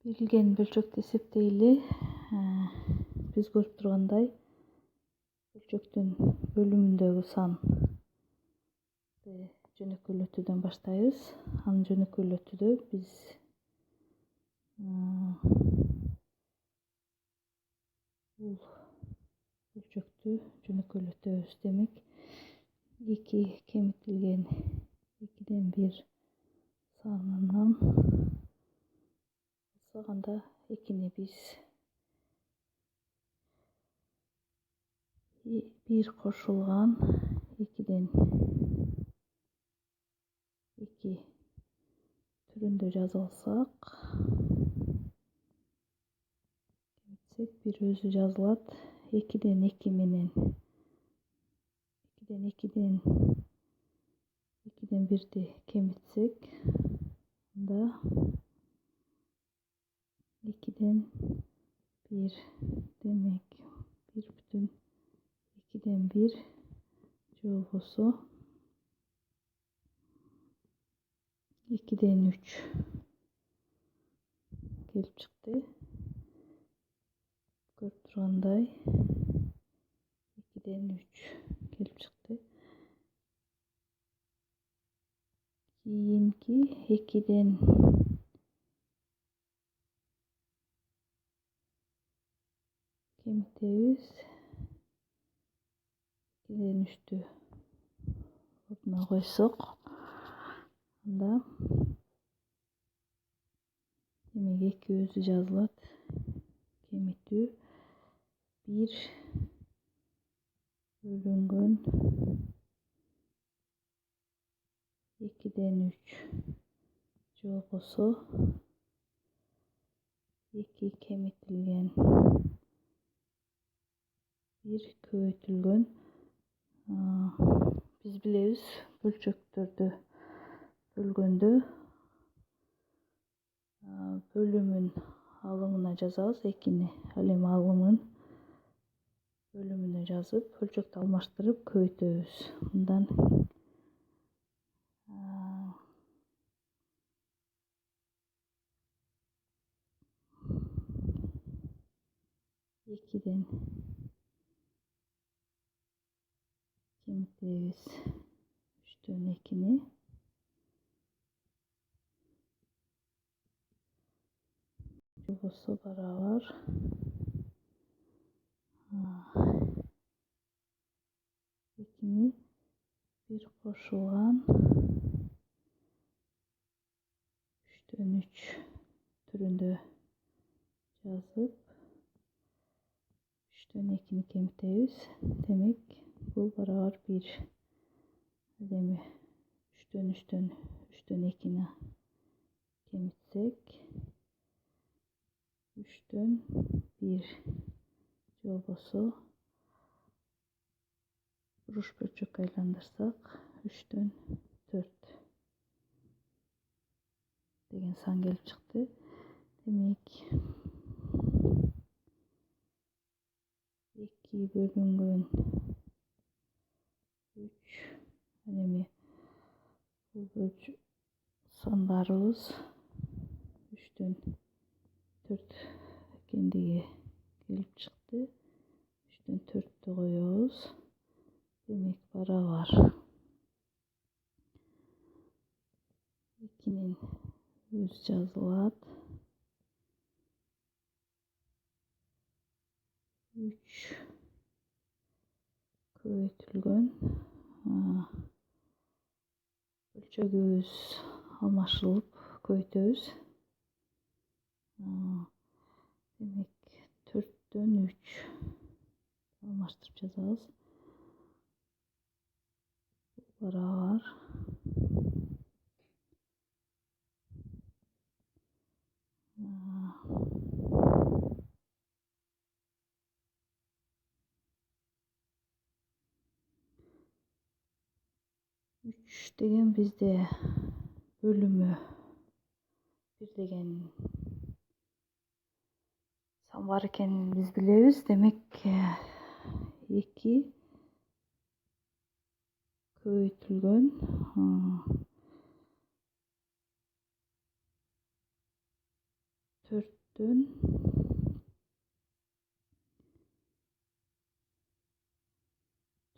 Берилген бөлчөктү эсептейли. Биз көрүп тургандай бөлчөктүн бөлүмүндөгү санды жөнөкөйлөтүүдөн баштайбыз. Анын жөнөкөйлөтүүдө биз бул бөлчөктү жөнөкөйлөтөбүз. Демек, 2 кемитилген 2/1 санынан анда 2-ни биз 1 кошулган 2/2 түрүндө жазып алсак, кемитсек 1 өзү жазылат. 2/2 менен 2/1'ди кемитсек, анда 2/1, демек 1/2/1 же болбосо 2/3 келип чыкты. Көрүп тургандай 2/3 келип чыкты. Кийинки 2'den кемитебиз. 2/3'тү ордуна койсок, анда демек 2 өзү жазылат. Кемитүү 1 бөлүнгөн 2/3 же болбосо 2 кемитилген 1 көбөйтүлгөн. Биз билебиз, бөлчөктөрдү бөлгөндө бөлүмүн алымына жазабыз 2'ни. Ал эми алымын бөлүмүнө жазып, бөлчөктү алмаштырып көбөйтөбүз. Мындан 2'den кемитебиз 3/2'ни. Болбосо барабар 2'ни 1 кошулган 3/3 түрүндө жазып, 3/2'ни кемитебиз. Демек, бул барабар 1. Эми 3/2'ни кемитсек, 3/1 же болбосо буруш бөлчөккө айландырсак 3/4 деген сан келип чыкты. Демек, 2 бөлүнгөн 3, эми бул сандарыбыз 3/4 экендиги келип чыкты. 3/4'тү коебуз. Демек, барабар 2'нин өзү жазылат. 3 көбөйтүлгөн бөлчөгүбүз алмашылып көбөйтөбүз. Демек, 4/3 алмаштырып жазабыз. Барабар 3 деген бизде бөлүмү 1 деген сан бар экенин биз билебиз. Демек, 2 көбөйтүлгөн 4 4'tөн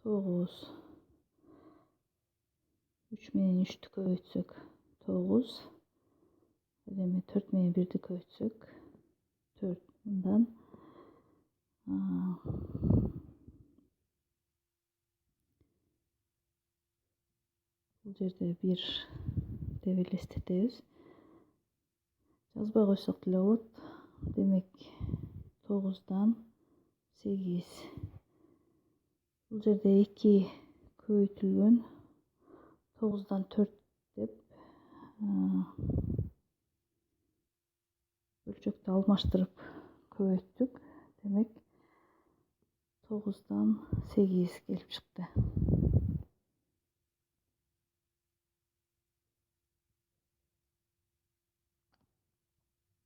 9. 3 менен 3'tü көбөйтсөк 9. Эми 4 менен 1'ди көбөйтсөк 4. Мындан бул жерде 1 деп элестетебиз. Жазбай койсок деле болот. Демек 9'dan 8. Бул жерде 2 көбөйтүлгөн. 9'dan 4 деп бөлчөктү алмаштырып көбөйттүк. Демек 9'dan 8 келип чыкты.